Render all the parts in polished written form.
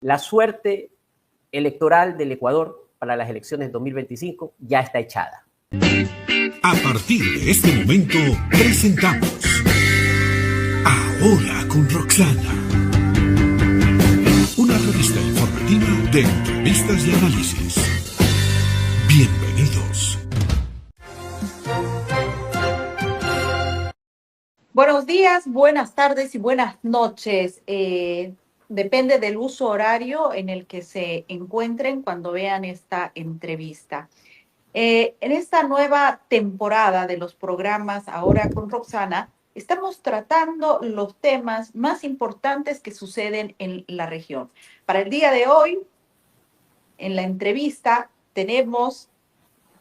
La suerte electoral del Ecuador para las elecciones 2025 ya está echada. A partir de este momento, presentamos Ahora con Roxana, una revista informativa de entrevistas y análisis. Bienvenidos. Buenos días, buenas tardes y buenas noches. Depende del uso horario en el que se encuentren cuando vean esta entrevista. En esta nueva temporada de los programas Ahora con Roxana, estamos tratando los temas más importantes que suceden en la región. Para el día de hoy, en la entrevista, tenemos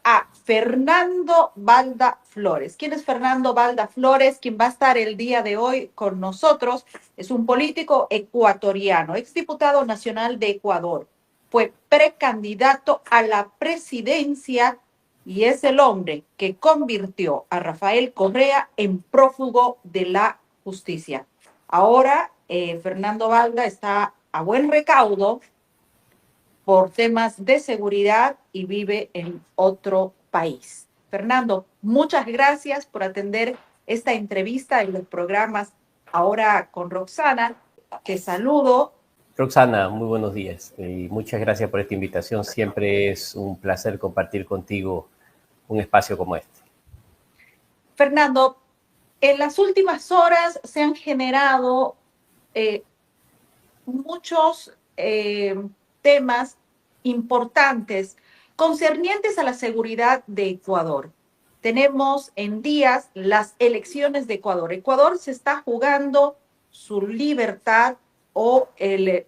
a Fernando Balda Flores. ¿Quién es Fernando Balda Flores? Quien va a estar el día de hoy con nosotros es un político ecuatoriano, exdiputado nacional de Ecuador. Fue precandidato a la presidencia y es el hombre que convirtió a Rafael Correa en prófugo de la justicia. Ahora, Fernando Balda está a buen recaudo por temas de seguridad y vive en otro país. Fernando, muchas gracias por atender esta entrevista en los programas Ahora con Roxana. Te saludo. Roxana, muy buenos días y muchas gracias por esta invitación. Siempre es un placer compartir contigo un espacio como este. Fernando, en las últimas horas se han generado muchos temas importantes concernientes a la seguridad de Ecuador. Tenemos en días las elecciones de Ecuador. Ecuador se está jugando su libertad o el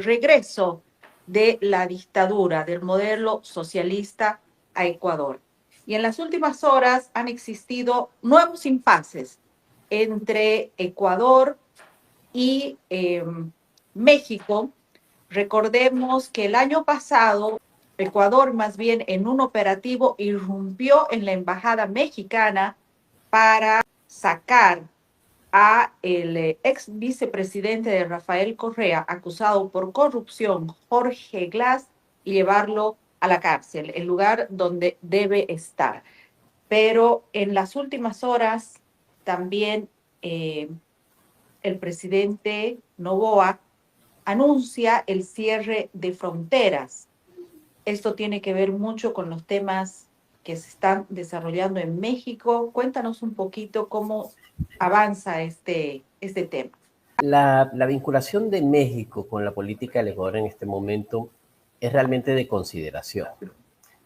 regreso de la dictadura, del modelo socialista a Ecuador. Y en las últimas horas han existido nuevos impases entre Ecuador y México. Recordemos que el año pasado, Ecuador más bien en un operativo irrumpió en la embajada mexicana para sacar a el ex vicepresidente de Rafael Correa, acusado por corrupción, Jorge Glass, y llevarlo a la cárcel, el lugar donde debe estar. Pero en las últimas horas también el presidente Noboa anuncia el cierre de fronteras. Esto tiene que ver mucho con los temas que se están desarrollando en México. Cuéntanos un poquito cómo avanza este tema. La vinculación de México con la política del Ecuador en este momento es realmente de consideración,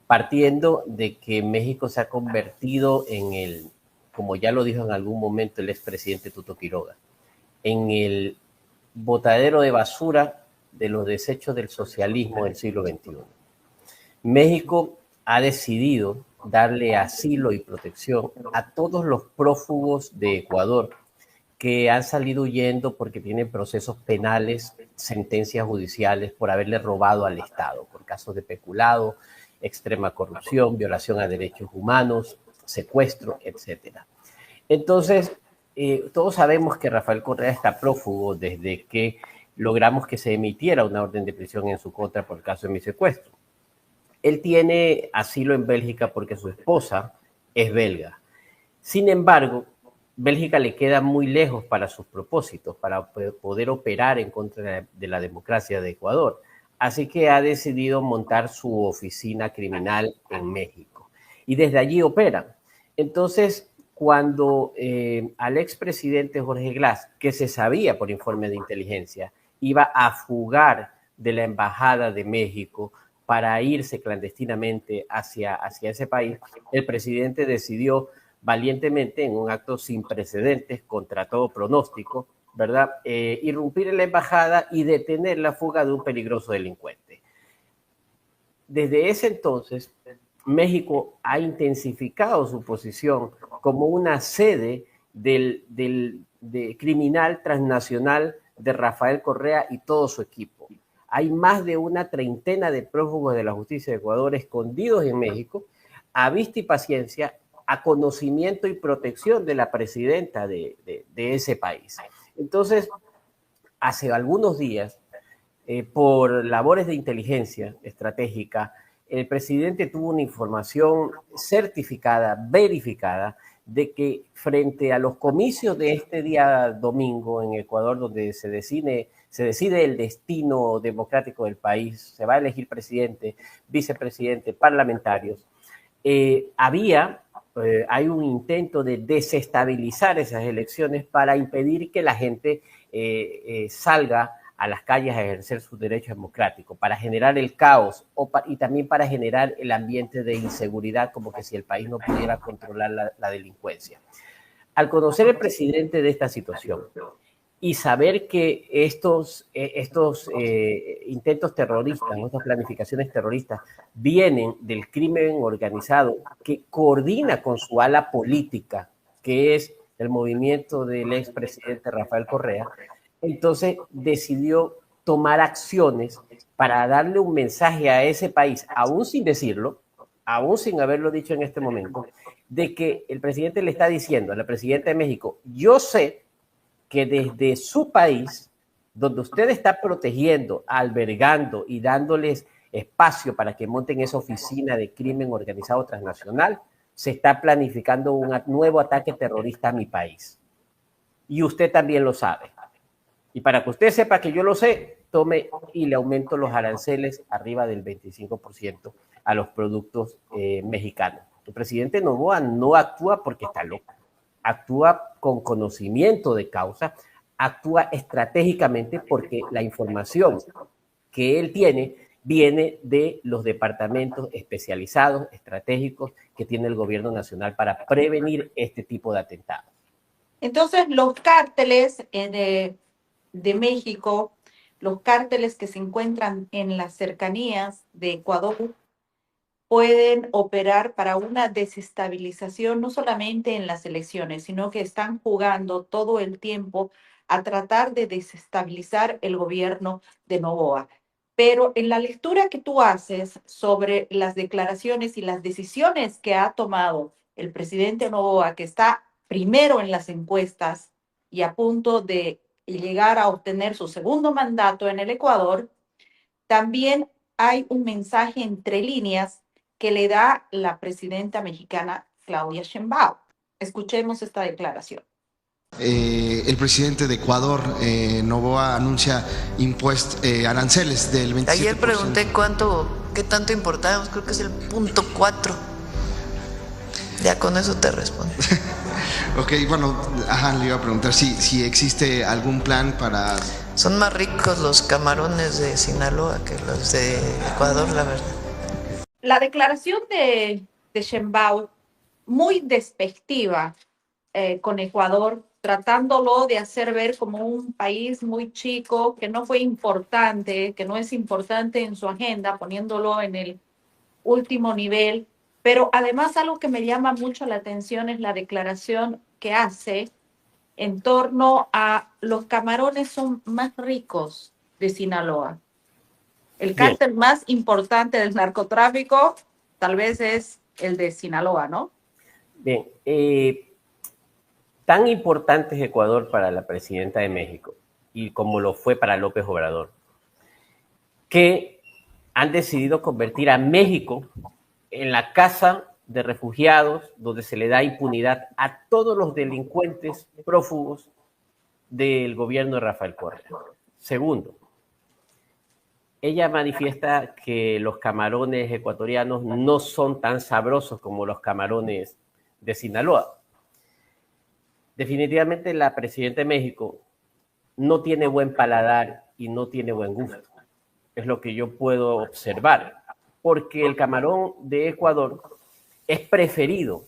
partiendo de que México se ha convertido en el, como ya lo dijo en algún momento el expresidente Tuto Quiroga, en el botadero de basura de los desechos del socialismo del siglo XXI. México ha decidido darle asilo y protección a todos los prófugos de Ecuador que han salido huyendo porque tienen procesos penales, sentencias judiciales por haberle robado al Estado, por casos de peculado, extrema corrupción, violación a derechos humanos, secuestro, etc. Entonces, todos sabemos que Rafael Correa está prófugo desde que logramos que se emitiera una orden de prisión en su contra por el caso de mi secuestro. Él tiene asilo en Bélgica porque su esposa es belga. Sin embargo, Bélgica le queda muy lejos para sus propósitos, para poder operar en contra de la democracia de Ecuador. Así que ha decidido montar su oficina criminal en México. Y desde allí operan. Entonces, cuando al expresidente Jorge Glass, que se sabía por informe de inteligencia, iba a fugar de la embajada de México para irse clandestinamente hacia ese país, el presidente decidió valientemente, en un acto sin precedentes, contra todo pronóstico, ¿verdad?, irrumpir en la embajada y detener la fuga de un peligroso delincuente. Desde ese entonces, México ha intensificado su posición como una sede de criminal transnacional de Rafael Correa y todo su equipo. Hay más de una treintena de prófugos de la justicia de Ecuador escondidos en México, a vista y paciencia, a conocimiento y protección de la presidenta de ese país. Entonces, hace algunos días, por labores de inteligencia estratégica, el presidente tuvo una información certificada, verificada, de que frente a los comicios de este día domingo en Ecuador, donde se decide el destino democrático del país, se va a elegir presidente, vicepresidente, parlamentarios, hay un intento de desestabilizar esas elecciones para impedir que la gente salga a las calles a ejercer sus derechos democráticos, para generar el caos y también para generar el ambiente de inseguridad, como que si el país no pudiera controlar la delincuencia. Al conocer el presidente de esta situación y saber que estos intentos terroristas, estas planificaciones terroristas, vienen del crimen organizado que coordina con su ala política, que es el movimiento del expresidente Rafael Correa, entonces decidió tomar acciones para darle un mensaje a ese país, aún sin decirlo, aún sin haberlo dicho en este momento, de que el presidente le está diciendo a la presidenta de México: yo sé que desde su país, donde usted está protegiendo, albergando y dándoles espacio para que monten esa oficina de crimen organizado transnacional, se está planificando un nuevo ataque terrorista a mi país. Y usted también lo sabe. Y para que usted sepa que yo lo sé, tome y le aumento los aranceles arriba del 25% a los productos mexicanos. El presidente Noboa no actúa porque está loco, actúa con conocimiento de causa, actúa estratégicamente porque la información que él tiene viene de los departamentos especializados, estratégicos, que tiene el gobierno nacional para prevenir este tipo de atentados. Entonces, los cárteles de México, los cárteles que se encuentran en las cercanías de Ecuador, pueden operar para una desestabilización no solamente en las elecciones, sino que están jugando todo el tiempo a tratar de desestabilizar el gobierno de Noboa. Pero en la lectura que tú haces sobre las declaraciones y las decisiones que ha tomado el presidente Noboa, que está primero en las encuestas y a punto de llegar a obtener su segundo mandato en el Ecuador, también hay un mensaje entre líneas que le da la presidenta mexicana Claudia Sheinbaum. Escuchemos esta declaración. El presidente de Ecuador, Noboa, anuncia aranceles del 27%. Ayer pregunté qué tanto importábamos, creo que es el 0.4. Ya con eso te respondo. Ok, bueno, le iba a preguntar si existe algún plan para... Son más ricos los camarones de Sinaloa que los de Ecuador, la verdad. La declaración de Sheinbaum, muy despectiva con Ecuador, tratándolo de hacer ver como un país muy chico, que no fue importante, que no es importante en su agenda, poniéndolo en el último nivel. Pero además algo que me llama mucho la atención es la declaración que hace en torno a los camarones son más ricos de Sinaloa. El cártel más importante del narcotráfico tal vez es el de Sinaloa, ¿no? Bien, tan importante es Ecuador para la presidenta de México y como lo fue para López Obrador, que han decidido convertir a México en la casa de refugiados donde se le da impunidad a todos los delincuentes prófugos del gobierno de Rafael Correa. Segundo, ella manifiesta que los camarones ecuatorianos no son tan sabrosos como los camarones de Sinaloa. Definitivamente la presidenta de México no tiene buen paladar y no tiene buen gusto. Es lo que yo puedo observar, porque el camarón de Ecuador es preferido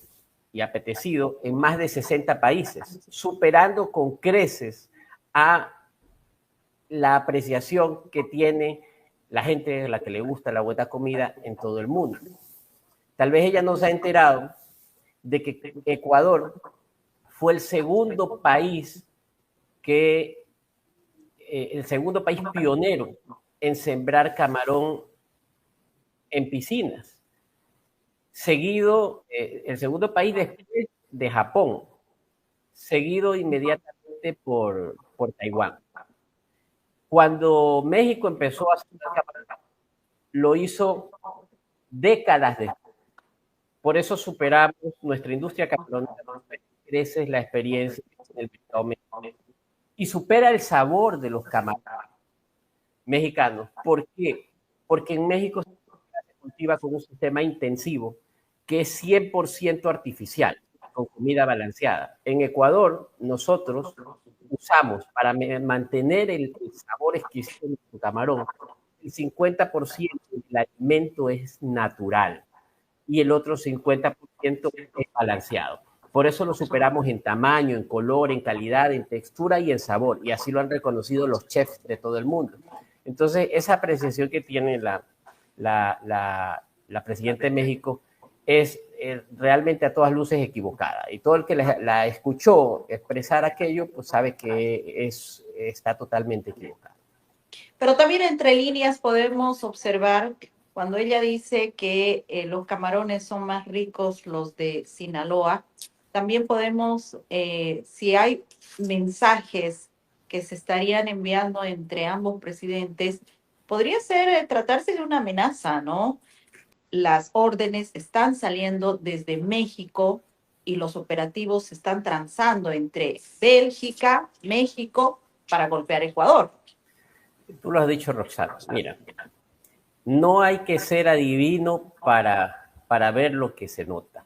y apetecido en más de 60 países, superando con creces a la apreciación que tiene la gente a la que le gusta la buena comida en todo el mundo. Tal vez ella no se ha enterado de que Ecuador fue el segundo país pionero en sembrar camarón en piscinas, seguido, el segundo país después de Japón, seguido inmediatamente por Taiwán. Cuando México empezó a hacer camarón, lo hizo décadas después. Por eso superamos nuestra industria camaronera, crece la experiencia en el mercado mexicano y supera el sabor de los camarones mexicanos. ¿Por qué? Porque en México se cultiva con un sistema intensivo que es 100% artificial, con comida balanceada. En Ecuador, nosotros usamos para mantener el sabor exquisito de nuestro camarón, el 50% del alimento es natural y el otro 50% es balanceado. Por eso lo superamos en tamaño, en color, en calidad, en textura y en sabor. Y así lo han reconocido los chefs de todo el mundo. Entonces, esa apreciación que tiene la presidenta de México es realmente a todas luces equivocada. Y todo el que la escuchó expresar aquello, pues sabe que está totalmente equivocado. Pero también entre líneas podemos observar cuando ella dice que los camarones son más ricos los de Sinaloa, también podemos, si hay mensajes que se estarían enviando entre ambos presidentes, podría tratarse de una amenaza, ¿no? Las órdenes están saliendo desde México y los operativos se están transando entre Bélgica, México, para golpear Ecuador. Tú lo has dicho, Roxana. Mira, no hay que ser adivino para ver lo que se nota.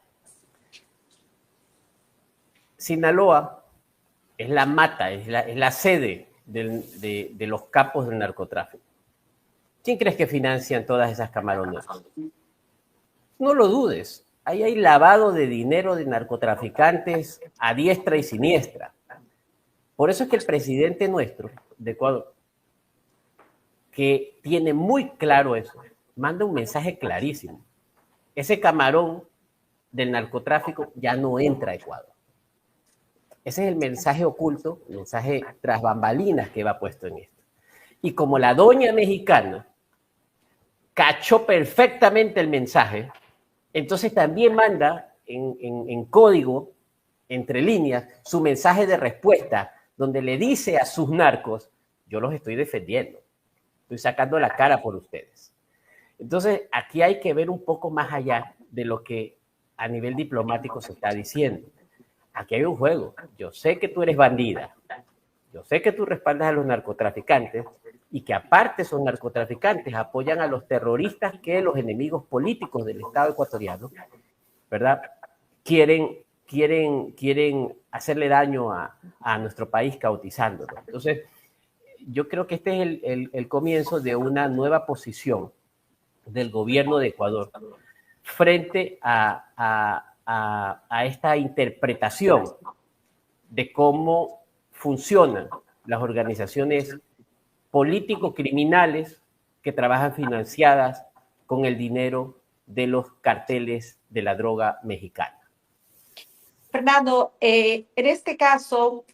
Sinaloa es la mata, es la sede de los capos del narcotráfico. ¿Quién crees que financian todas esas camarones? No lo dudes. Ahí hay lavado de dinero de narcotraficantes a diestra y siniestra. Por eso es que el presidente nuestro de Ecuador, que tiene muy claro eso, manda un mensaje clarísimo. Ese camarón del narcotráfico ya no entra a Ecuador. Ese es el mensaje oculto, el mensaje tras bambalinas que va puesto en esto. Y como la doña mexicana cachó perfectamente el mensaje, entonces también manda en código, entre líneas, su mensaje de respuesta, donde le dice a sus narcos, yo los estoy defendiendo, estoy sacando la cara por ustedes. Entonces, aquí hay que ver un poco más allá de lo que a nivel diplomático se está diciendo. Aquí hay un juego. Yo sé que tú eres bandida, yo sé que tú respaldas a los narcotraficantes y que aparte esos narcotraficantes apoyan a los terroristas que los enemigos políticos del Estado ecuatoriano, ¿verdad? Quieren hacerle daño a nuestro país cautizándolo. Entonces, yo creo que este es el comienzo de una nueva posición del gobierno de Ecuador frente a esta interpretación de cómo funcionan las organizaciones político-criminales que trabajan financiadas con el dinero de los carteles de la droga mexicana. Fernando, en este caso,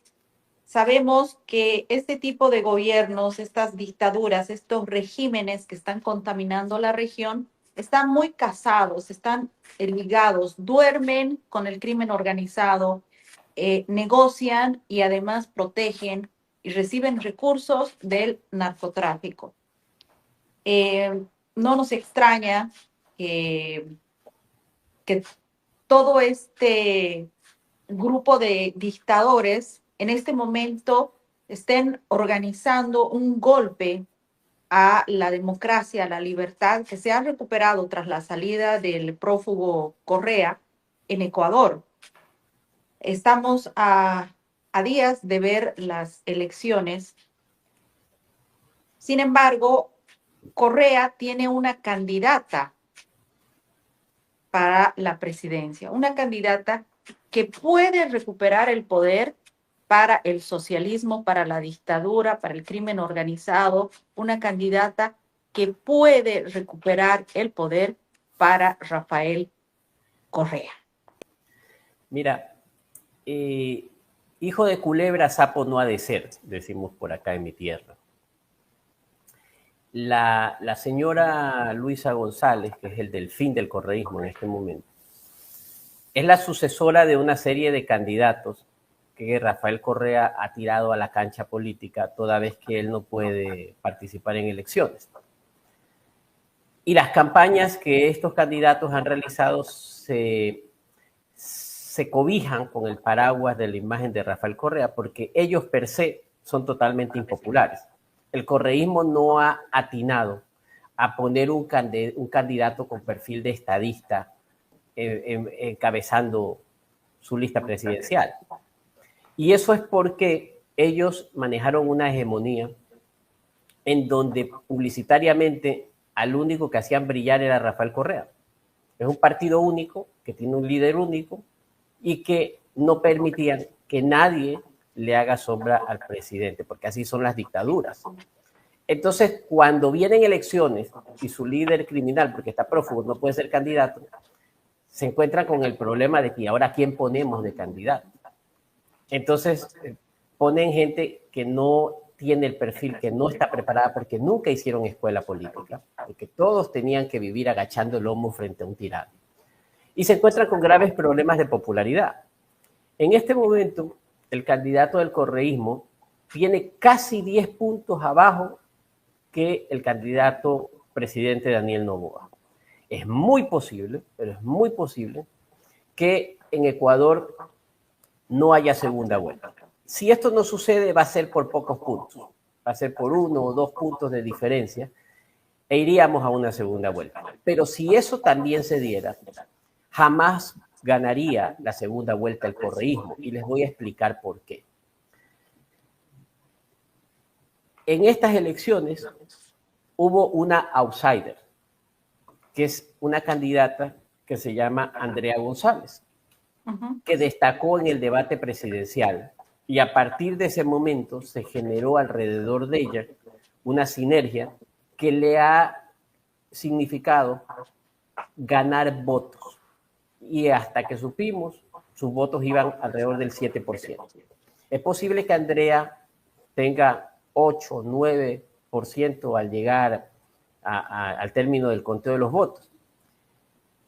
sabemos que este tipo de gobiernos, estas dictaduras, estos regímenes que están contaminando la región, están muy casados, están ligados, duermen con el crimen organizado, negocian y además protegen y reciben recursos del narcotráfico. No nos extraña que todo este grupo de dictadores en este momento estén organizando un golpe a la democracia, a la libertad que se ha recuperado tras la salida del prófugo Correa en Ecuador. Estamos a días de ver las elecciones. Sin embargo, Correa tiene una candidata para la presidencia, una candidata que puede recuperar el poder para el socialismo, para la dictadura, para el crimen organizado, una candidata que puede recuperar el poder para Rafael Correa. Mira, hijo de culebra, sapo no ha de ser, decimos por acá en mi tierra. La señora Luisa González, que es el delfín del correísmo en este momento, es la sucesora de una serie de candidatos que Rafael Correa ha tirado a la cancha política toda vez que él no puede participar en elecciones. Y las campañas que estos candidatos han realizado se cobijan con el paraguas de la imagen de Rafael Correa porque ellos per se son totalmente impopulares. El correísmo no ha atinado a poner un candidato con perfil de estadista encabezando su lista presidencial. Y eso es porque ellos manejaron una hegemonía en donde publicitariamente al único que hacían brillar era Rafael Correa. Es un partido único, que tiene un líder único y que no permitían que nadie le haga sombra al presidente, porque así son las dictaduras. Entonces, cuando vienen elecciones y su líder criminal, porque está prófugo, no puede ser candidato, se encuentran con el problema de que ahora ¿quién ponemos de candidato? Entonces, ponen gente que no tiene el perfil, que no está preparada porque nunca hicieron escuela política, porque todos tenían que vivir agachando el lomo frente a un tirano. Y se encuentran con graves problemas de popularidad. En este momento, el candidato del correísmo tiene casi 10 puntos abajo que el candidato presidente Daniel Noboa. Es muy posible, pero es muy posible que en Ecuador no haya segunda vuelta. Si esto no sucede, va a ser por pocos puntos, va a ser por 1 o 2 puntos de diferencia e iríamos a una segunda vuelta. Pero si eso también se diera, jamás ganaría la segunda vuelta el correísmo y les voy a explicar por qué. En estas elecciones hubo una outsider, que es una candidata que se llama Andrea González, que destacó en el debate presidencial y a partir de ese momento se generó alrededor de ella una sinergia que le ha significado ganar votos. Y hasta que supimos, sus votos iban alrededor del 7%. Es posible que Andrea tenga 8, 9% al llegar al término del conteo de los votos.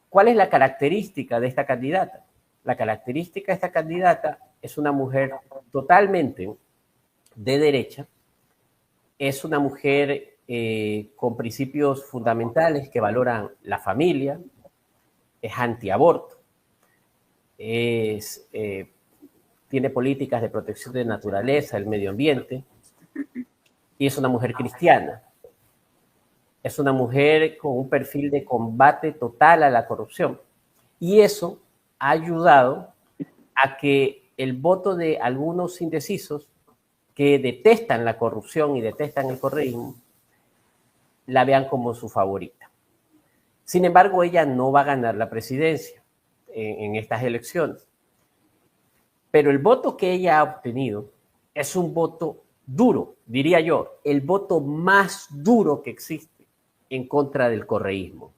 ¿Cuál es la característica de esta candidata? La característica de esta candidata es una mujer totalmente de derecha, es una mujer con principios fundamentales que valoran la familia, es antiaborto, tiene políticas de protección de naturaleza, el medio ambiente, y es una mujer cristiana. Es una mujer con un perfil de combate total a la corrupción. Y eso ha ayudado a que el voto de algunos indecisos que detestan la corrupción y detestan el correísmo la vean como su favorita. Sin embargo, ella no va a ganar la presidencia en estas elecciones. Pero el voto que ella ha obtenido es un voto duro, diría yo, el voto más duro que existe en contra del correísmo.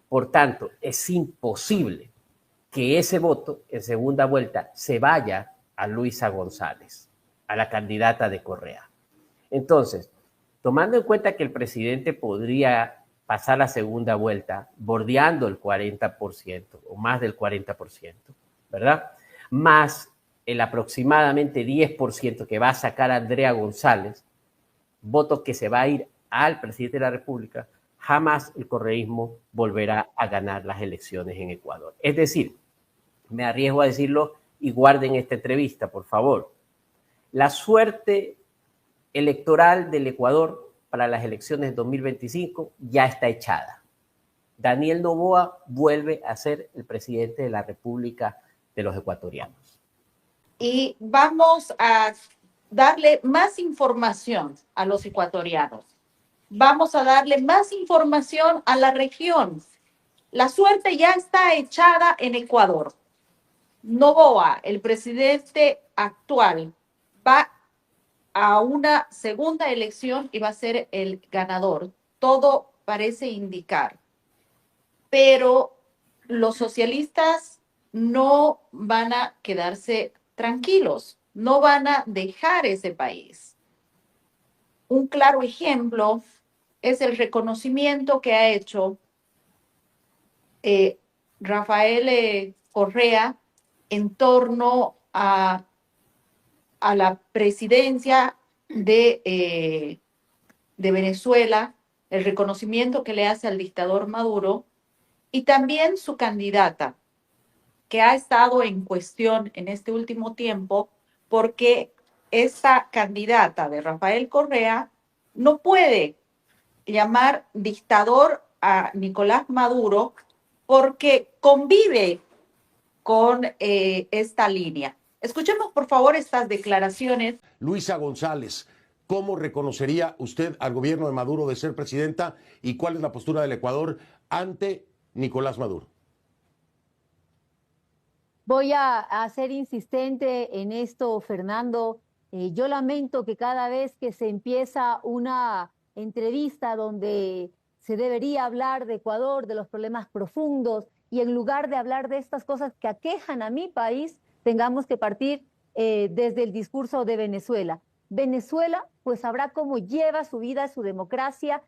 Por tanto, es imposible que ese voto en segunda vuelta se vaya a Luisa González, a la candidata de Correa. Entonces, tomando en cuenta que el presidente podría pasar la segunda vuelta bordeando el 40% o más del 40%, ¿verdad? Más el aproximadamente 10% que va a sacar Andrea González, voto que se va a ir al presidente de la República, jamás el correísmo volverá a ganar las elecciones en Ecuador. Es decir, me arriesgo a decirlo y guarden esta entrevista, por favor. La suerte electoral del Ecuador para las elecciones de 2025 ya está echada. Daniel Noboa vuelve a ser el presidente de la República de los ecuatorianos. Y vamos a darle más información a los ecuatorianos. Vamos a darle más información a la región. La suerte ya está echada en Ecuador. Noboa, el presidente actual, va a una segunda elección y va a ser el ganador. Todo parece indicar. Pero los socialistas no van a quedarse tranquilos, no van a dejar ese país. Un claro ejemplo es el reconocimiento que ha hecho Rafael Correa en torno a a la presidencia de Venezuela, el reconocimiento que le hace al dictador Maduro y también su candidata, que ha estado en cuestión en este último tiempo porque esta candidata de Rafael Correa no puede llamar dictador a Nicolás Maduro porque convive con esta línea. Escuchemos, por favor, estas declaraciones. Luisa González, ¿cómo reconocería usted al gobierno de Maduro de ser presidenta y cuál es la postura del Ecuador ante Nicolás Maduro? Voy a ser insistente en esto, Fernando. Yo lamento que cada vez que se empieza una entrevista donde se debería hablar de Ecuador, de los problemas profundos, y en lugar de hablar de estas cosas que aquejan a mi país, tengamos que partir desde el discurso de Venezuela. Venezuela, pues sabrá cómo lleva su vida, su democracia,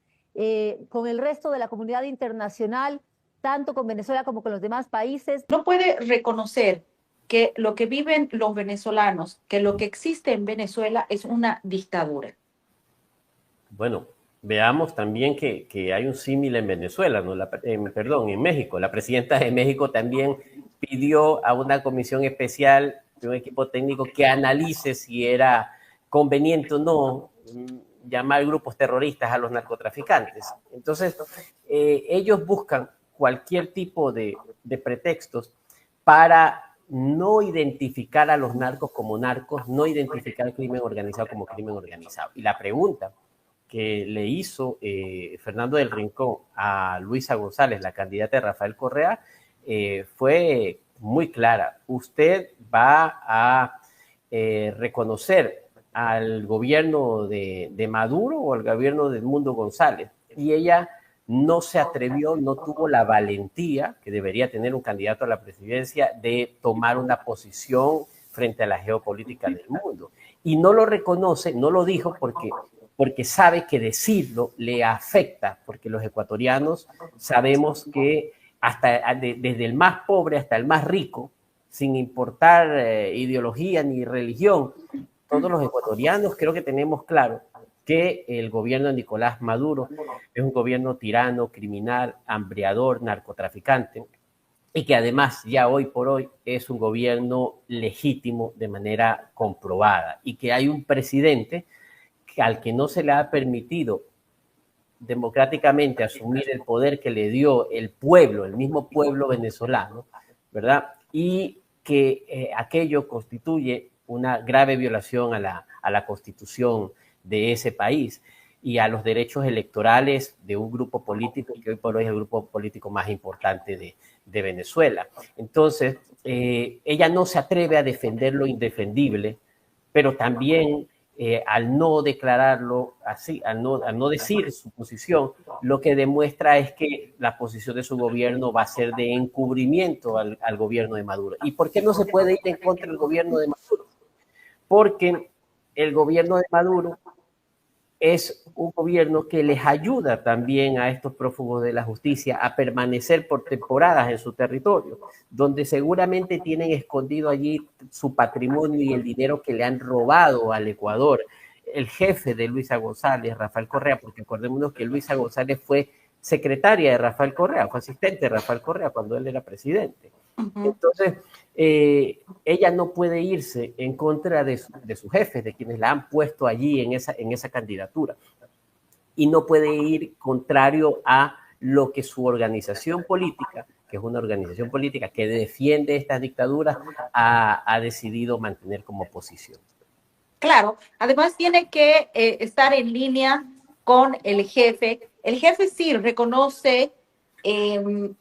con el resto de la comunidad internacional, tanto con Venezuela como con los demás países. No puede reconocer que lo que viven los venezolanos, que lo que existe en Venezuela es una dictadura. Bueno, veamos también que hay un símil en Venezuela, ¿no? Perdón, en México. La presidenta de México también pidió a una comisión especial de un equipo técnico que analice si era conveniente o no llamar grupos terroristas a los narcotraficantes. Entonces, ellos buscan cualquier tipo de pretextos para no identificar a los narcos como narcos, no identificar el crimen organizado como crimen organizado. Y la pregunta que le hizo Fernando del Rincón a Luisa González, la candidata de Rafael Correa, fue muy clara. Usted va a reconocer al gobierno de Maduro o al gobierno de Edmundo González. Y ella no se atrevió, no tuvo la valentía que debería tener un candidato a la presidencia de tomar una posición frente a la geopolítica del mundo. Y no lo reconoce, no lo dijo porque sabe que decirlo le afecta, porque los ecuatorianos sabemos que desde el más pobre hasta el más rico, sin importar ideología ni religión, todos los ecuatorianos creo que tenemos claro que el gobierno de Nicolás Maduro es un gobierno tirano, criminal, hambriador, narcotraficante, y que además ya hoy por hoy es un gobierno legítimo de manera comprobada, y que hay un presidente al que no se le ha permitido democráticamente asumir el poder que le dio el pueblo, el mismo pueblo venezolano, ¿verdad? Y que aquello constituye una grave violación a la Constitución de ese país y a los derechos electorales de un grupo político que hoy por hoy es el grupo político más importante de Venezuela. Entonces, ella no se atreve a defender lo indefendible, pero también al no declararlo así, al no decir su posición, lo que demuestra es que la posición de su gobierno va a ser de encubrimiento al gobierno de Maduro. ¿Y por qué no se puede ir en contra del gobierno de Maduro? Porque el gobierno de Maduro es un gobierno que les ayuda también a estos prófugos de la justicia a permanecer por temporadas en su territorio, donde seguramente tienen escondido allí su patrimonio y el dinero que le han robado al Ecuador. El jefe de Luisa González, Rafael Correa, porque acordémonos que Luisa González fue secretaria de Rafael Correa, fue asistente de Rafael Correa cuando él era presidente. Entonces, ella no puede irse en contra de sus jefes, de quienes la han puesto allí en esa candidatura. Y no puede ir contrario a lo que su organización política, que es una organización política que defiende estas dictaduras, ha decidido mantener como posición. Claro, además tiene que estar en línea con el jefe. El jefe sí reconoce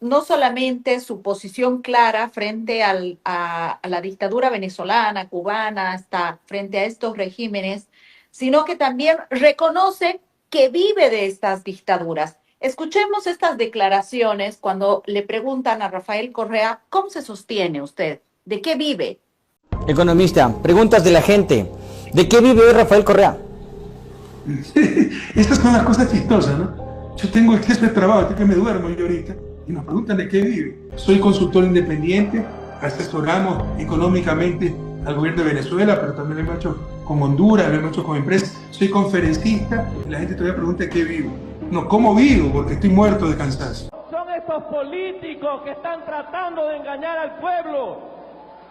no solamente su posición clara frente a la dictadura venezolana, cubana, hasta frente a estos regímenes, sino que también reconoce que vive de estas dictaduras. Escuchemos estas declaraciones cuando le preguntan a Rafael Correa, ¿cómo se sostiene usted? ¿De qué vive? Economista, preguntas de la gente. ¿De qué vive hoy Rafael Correa? Estas son las cosas chistosas, ¿no? Yo tengo exceso de trabajo, hasta que me duermo yo ahorita, y nos preguntan de qué vive. Soy consultor independiente, asesoramos económicamente al gobierno de Venezuela, pero también lo hemos hecho con Honduras, lo hemos hecho con empresas. Soy conferencista y la gente todavía pregunta ¿qué vivo? No, ¿cómo vivo? Porque estoy muerto de cansancio. Son estos políticos que están tratando de engañar al pueblo,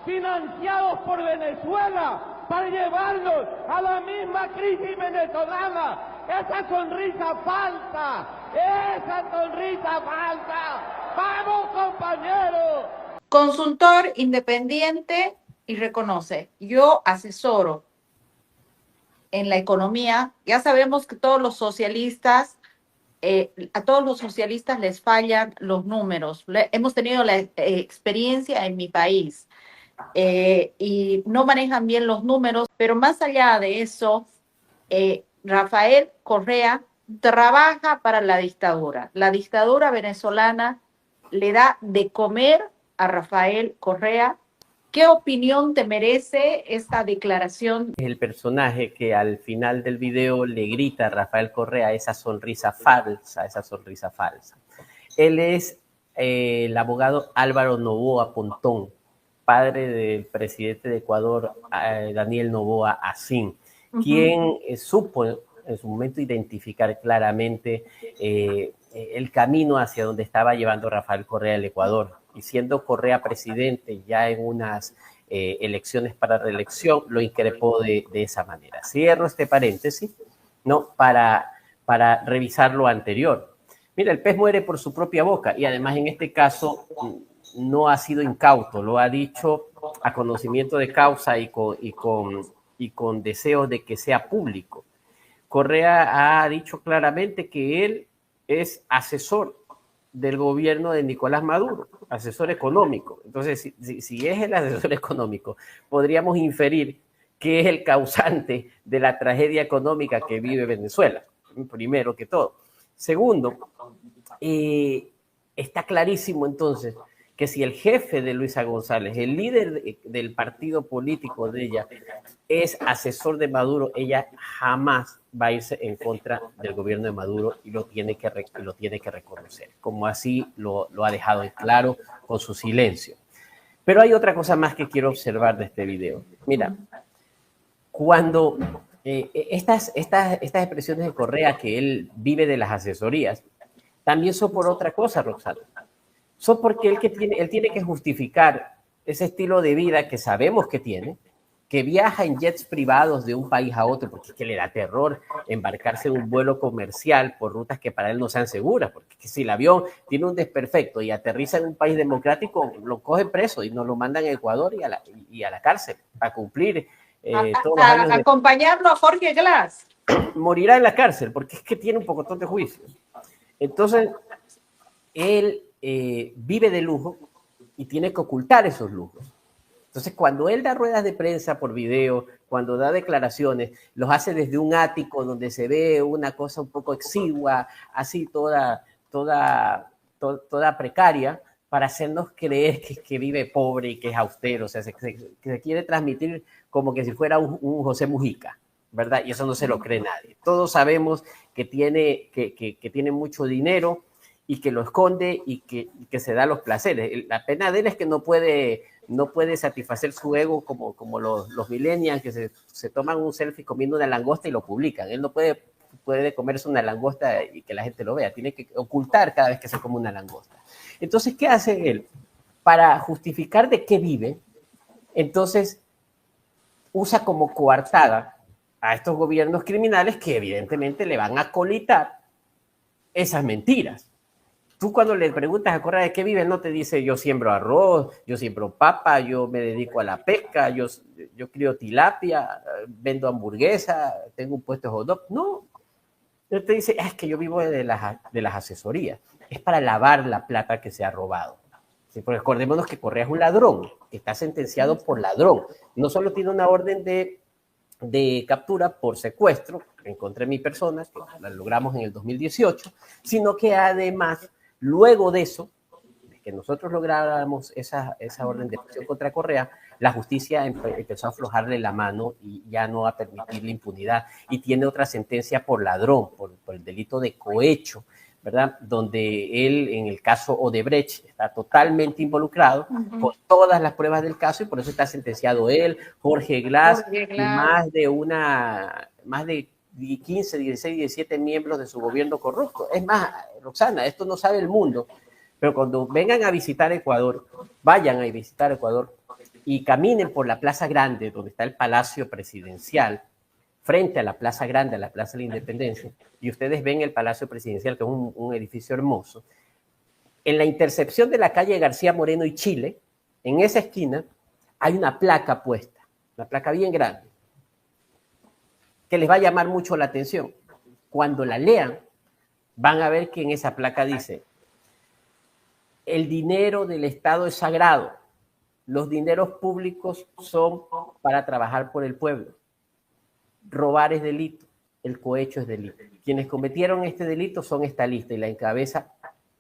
financiados por Venezuela, para llevarlos a la misma crisis venezolana. Esa sonrisa falsa, esa sonrisa falsa. ¡Vamos, compañeros! Consultor independiente y reconoce, yo asesoro en la economía. Ya sabemos que todos los socialistas, a todos los socialistas les fallan los números. Hemos tenido la experiencia en mi país y no manejan bien los números, pero más allá de eso, Rafael Correa trabaja para la dictadura. La dictadura venezolana le da de comer a Rafael Correa. ¿Qué opinión te merece esta declaración? El personaje que al final del video le grita a Rafael Correa esa sonrisa falsa, esa sonrisa falsa. Él es el abogado Álvaro Noboa Pontón, padre del presidente de Ecuador, Daniel Noboa Asín, quien supo en su momento identificar claramente el camino hacia donde estaba llevando Rafael Correa el Ecuador. Y siendo Correa presidente ya en unas elecciones para reelección, lo increpó de esa manera. Cierro este paréntesis, ¿no? Para revisar lo anterior. Mira, el pez muere por su propia boca y además en este caso no ha sido incauto, lo ha dicho a conocimiento de causa y con deseo de que sea público. Correa ha dicho claramente que él es asesor del gobierno de Nicolás Maduro, asesor económico. Entonces, si es el asesor económico, podríamos inferir que es el causante de la tragedia económica que vive Venezuela, primero que todo. Segundo, está clarísimo entonces que si el jefe de Luisa González, el líder del partido político de ella, es asesor de Maduro, ella jamás va a irse en contra del gobierno de Maduro y lo tiene que reconocer, como así lo ha dejado en claro con su silencio. Pero hay otra cosa más que quiero observar de este video. Mira, cuando estas expresiones de Correa, que él vive de las asesorías, también son por otra cosa, Roxana. Son porque él tiene que justificar ese estilo de vida que sabemos que tiene, que viaja en jets privados de un país a otro, porque es que le da terror embarcarse en un vuelo comercial por rutas que para él no sean seguras, porque si el avión tiene un desperfecto y aterriza en un país democrático, lo cogen preso y nos lo mandan a Ecuador y a la cárcel a cumplir todos los años acompañarlo a Jorge Glass. Morirá en la cárcel, porque es que tiene un pocotón de juicios. Entonces, él vive de lujo y tiene que ocultar esos lujos. Entonces, cuando él da ruedas de prensa por video, cuando da declaraciones, los hace desde un ático donde se ve una cosa un poco exigua, así toda precaria, para hacernos creer que vive pobre y que es austero. O sea, que se quiere transmitir como que si fuera un José Mujica, ¿verdad? Y eso no se lo cree nadie. Todos sabemos que tiene mucho dinero y que lo esconde y que se da los placeres. La pena de él es que no puede satisfacer su ego como los millennials que se toman un selfie comiendo una langosta y lo publican. Él no puede comerse una langosta y que la gente lo vea. Tiene que ocultar cada vez que se come una langosta. Entonces, ¿qué hace él? Para justificar de qué vive, entonces usa como coartada a estos gobiernos criminales que evidentemente le van a colitar esas mentiras. Tú cuando le preguntas a Correa de qué vive, no te dice yo siembro arroz, yo siembro papa, yo me dedico a la pesca, yo crío tilapia, vendo hamburguesa, tengo un puesto de hot dog. No, él te dice, es que yo vivo de las asesorías. Es para lavar la plata que se ha robado. Sí, porque acordémonos que Correa es un ladrón, que está sentenciado por ladrón. No solo tiene una orden de captura por secuestro en contra de mi persona, que la logramos en el 2018, sino que además, luego de eso, de que nosotros lográramos esa orden de prisión contra Correa, la justicia empezó a aflojarle la mano y ya no a permitirle impunidad. Y tiene otra sentencia por ladrón, por el delito de cohecho, ¿verdad? Donde él, en el caso Odebrecht, está totalmente involucrado con todas las pruebas del caso y por eso está sentenciado él, Jorge Glass, y más de 15, 16, 17 miembros de su gobierno corrupto. Es más, Roxana, esto no sabe el mundo, pero cuando vengan a visitar Ecuador, vayan a visitar Ecuador y caminen por la Plaza Grande, donde está el Palacio Presidencial, frente a la Plaza Grande, a la Plaza de la Independencia, y ustedes ven el Palacio Presidencial, que es un edificio hermoso. En la intersección de la calle García Moreno y Chile, en esa esquina, hay una placa puesta, una placa bien grande, que les va a llamar mucho la atención. Cuando la lean, van a ver que en esa placa dice: el dinero del Estado es sagrado, los dineros públicos son para trabajar por el pueblo. Robar es delito, el cohecho es delito. Quienes cometieron este delito son esta lista y la encabeza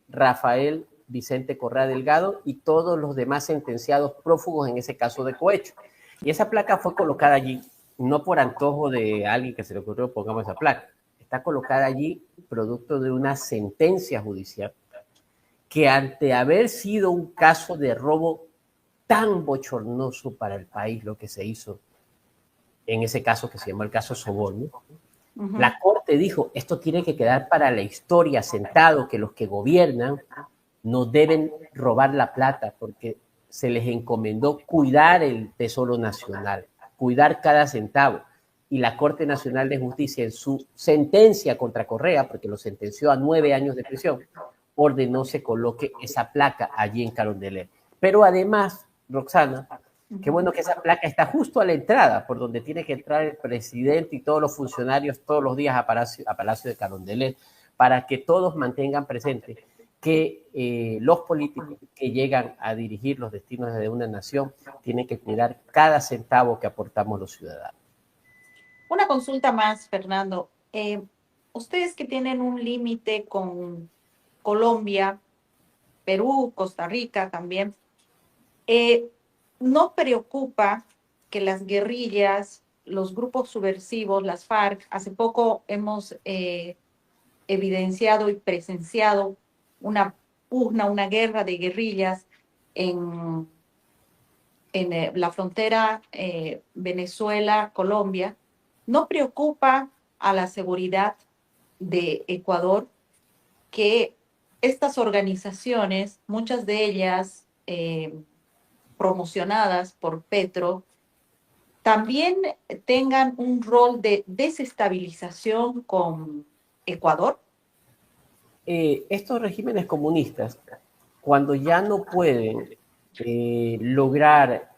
Rafael Vicente Correa Delgado y todos los demás sentenciados prófugos en ese caso de cohecho. Y esa placa fue colocada allí, no por antojo de alguien que se le ocurrió pongamos esa placa. Está colocada allí producto de una sentencia judicial que, ante haber sido un caso de robo tan bochornoso para el país, lo que se hizo en ese caso que se llamó el caso Soborno, la Corte dijo: esto tiene que quedar para la historia sentado, que los que gobiernan no deben robar la plata porque se les encomendó cuidar el tesoro nacional, cuidar cada centavo. Y la Corte Nacional de Justicia, en su sentencia contra Correa, porque lo sentenció a 9 años de prisión, ordenó se coloque esa placa allí en Carondelet. Pero además, Roxana, qué bueno que esa placa está justo a la entrada, por donde tiene que entrar el presidente y todos los funcionarios todos los días a Palacio de Carondelet, para que todos mantengan presente que los políticos que llegan a dirigir los destinos de una nación tienen que cuidar cada centavo que aportamos los ciudadanos. Una consulta más, Fernando. Ustedes que tienen un límite con Colombia, Perú, Costa Rica también, ¿no preocupa que las guerrillas, los grupos subversivos, las FARC, hace poco hemos evidenciado y presenciado una guerra de guerrillas en la frontera Venezuela-Colombia? ¿No preocupa a la seguridad de Ecuador que estas organizaciones, muchas de ellas promocionadas por Petro, también tengan un rol de desestabilización con Ecuador? Estos regímenes comunistas, cuando ya no pueden lograr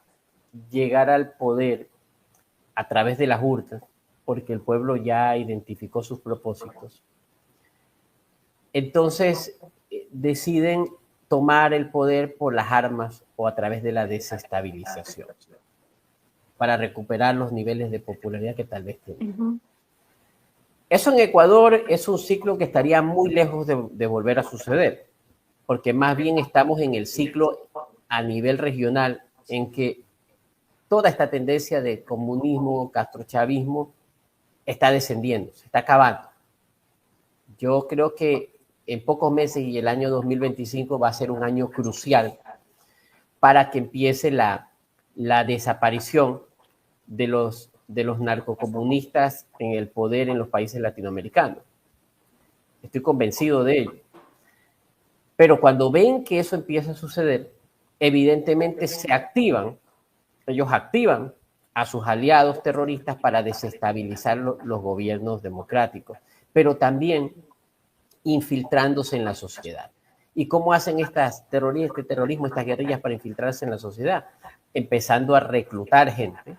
llegar al poder a través de las urnas, porque el pueblo ya identificó sus propósitos, entonces deciden tomar el poder por las armas o a través de la desestabilización para recuperar los niveles de popularidad que tal vez tenían. Eso en Ecuador es un ciclo que estaría muy lejos de volver a suceder, porque más bien estamos en el ciclo a nivel regional en que toda esta tendencia de comunismo, castrochavismo, está descendiendo, se está acabando. Yo creo que en pocos meses y el año 2025 va a ser un año crucial para que empiece la desaparición de los narcocomunistas en el poder en los países latinoamericanos. Estoy convencido de ello. Pero cuando ven que eso empieza a suceder, evidentemente ellos activan a sus aliados terroristas para desestabilizar los gobiernos democráticos, pero también infiltrándose en la sociedad. ¿Y cómo hacen este terrorismo, estas guerrillas para infiltrarse en la sociedad? Empezando a reclutar gente,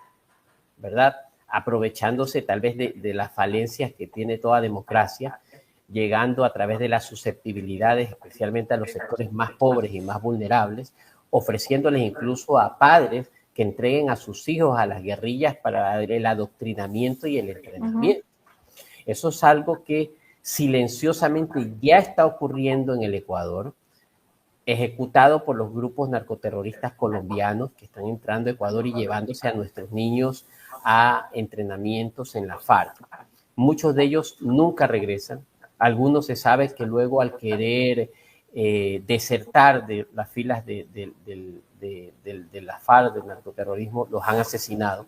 ¿verdad? Aprovechándose tal vez de las falencias que tiene toda democracia, llegando a través de las susceptibilidades, especialmente a los sectores más pobres y más vulnerables, ofreciéndoles incluso a padres que entreguen a sus hijos a las guerrillas para el adoctrinamiento y el entrenamiento. Eso es algo que silenciosamente ya está ocurriendo en el Ecuador, ejecutado por los grupos narcoterroristas colombianos que están entrando a Ecuador y llevándose a nuestros niños a entrenamientos en la FARC. Muchos de ellos nunca regresan, Algunos se sabe que luego al querer desertar de las filas de la FARC, del narcoterrorismo, los han asesinado.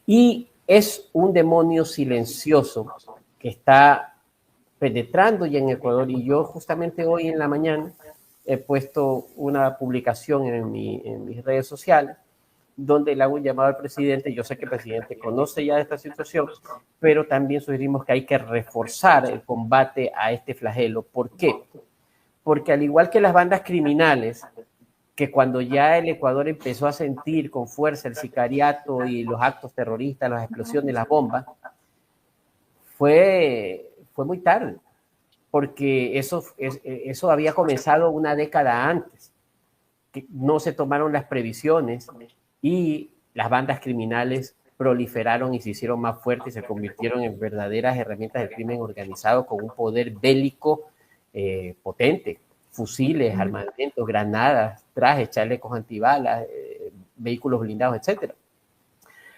Y es un demonio silencioso que está penetrando ya en Ecuador, y yo justamente hoy en la mañana he puesto una publicación en mis redes sociales donde le hago un llamado al presidente. Yo sé que el presidente conoce ya esta situación, pero también sugerimos que hay que reforzar el combate a este flagelo. ¿Por qué? Porque al igual que las bandas criminales, que cuando ya el Ecuador empezó a sentir con fuerza el sicariato y los actos terroristas, las explosiones, las bombas, fue muy tarde, porque eso había comenzado una década antes, que no se tomaron las previsiones y las bandas criminales proliferaron y se hicieron más fuertes y se convirtieron en verdaderas herramientas del crimen organizado con un poder bélico potente, fusiles, armamentos, granadas, trajes, chalecos antibalas, vehículos blindados, etc.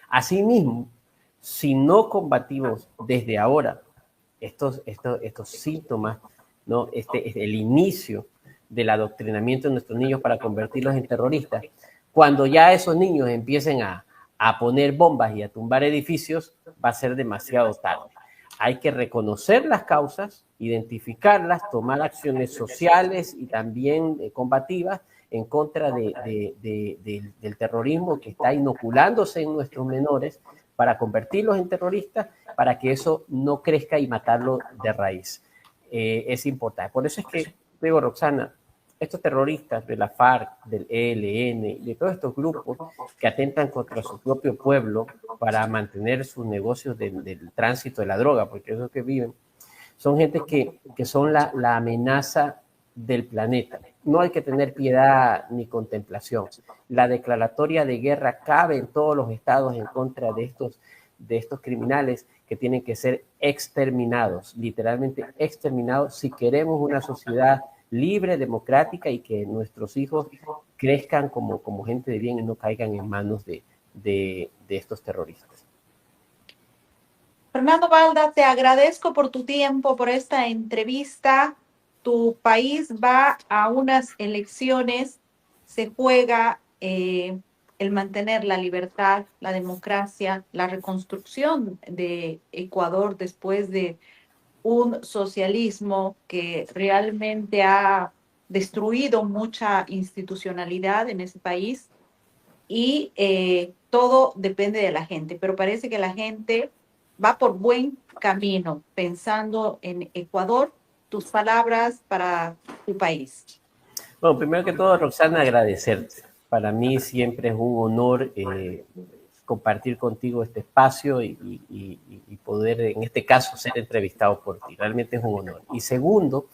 Asimismo, si no combatimos desde ahora estos síntomas, ¿no? El inicio del adoctrinamiento de nuestros niños para convertirlos en terroristas, cuando ya esos niños empiecen a poner bombas y a tumbar edificios, va a ser demasiado tarde. Hay que reconocer las causas, identificarlas, tomar acciones sociales y también combativas en contra del terrorismo que está inoculándose en nuestros menores para convertirlos en terroristas, para que eso no crezca y matarlo de raíz. Es importante. Por eso es que, digo, Roxana, estos terroristas de la FARC, del ELN, de todos estos grupos que atentan contra su propio pueblo para mantener sus negocios del tránsito de la droga, porque es lo que viven, son gente que son la amenaza del planeta. No hay que tener piedad ni contemplación. La declaratoria de guerra cabe en todos los estados en contra de estos criminales que tienen que ser exterminados, literalmente exterminados, si queremos una sociedad libre, democrática, y que nuestros hijos crezcan como gente de bien y no caigan en manos de estos terroristas. Fernando Balda, te agradezco por tu tiempo, por esta entrevista. Tu país va a unas elecciones, se juega el mantener la libertad, la democracia, la reconstrucción de Ecuador después de un socialismo que realmente ha destruido mucha institucionalidad en ese país, y todo depende de la gente, pero parece que la gente va por buen camino pensando en Ecuador. Tus palabras para tu país. Bueno, primero que todo, Roxana, agradecerte. Para mí siempre es un honor compartir contigo este espacio y poder, en este caso, ser entrevistado por ti. Realmente es un honor. Y segundo,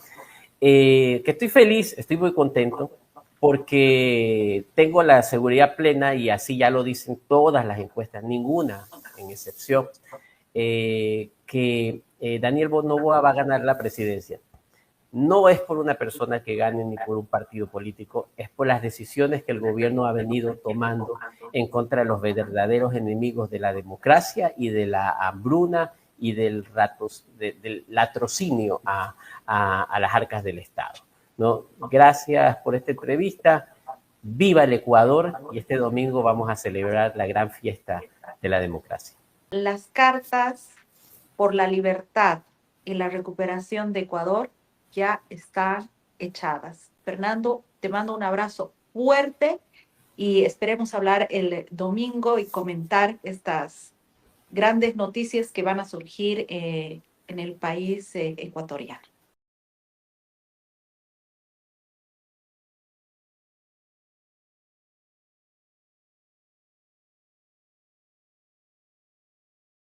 que estoy feliz, estoy muy contento, porque tengo la seguridad plena, y así ya lo dicen todas las encuestas, ninguna en excepción, que Daniel Noboa va a ganar la presidencia. No es por una persona que gane ni por un partido político, es por las decisiones que el gobierno ha venido tomando en contra de los verdaderos enemigos de la democracia y de la hambruna y del latrocinio a las arcas del Estado, ¿no? Gracias por esta entrevista. Viva el Ecuador, y este domingo vamos a celebrar la gran fiesta de la democracia. Las cartas por la libertad y la recuperación de Ecuador ya están echadas. Fernando, te mando un abrazo fuerte y esperemos hablar el domingo y comentar estas grandes noticias que van a surgir en el país ecuatoriano.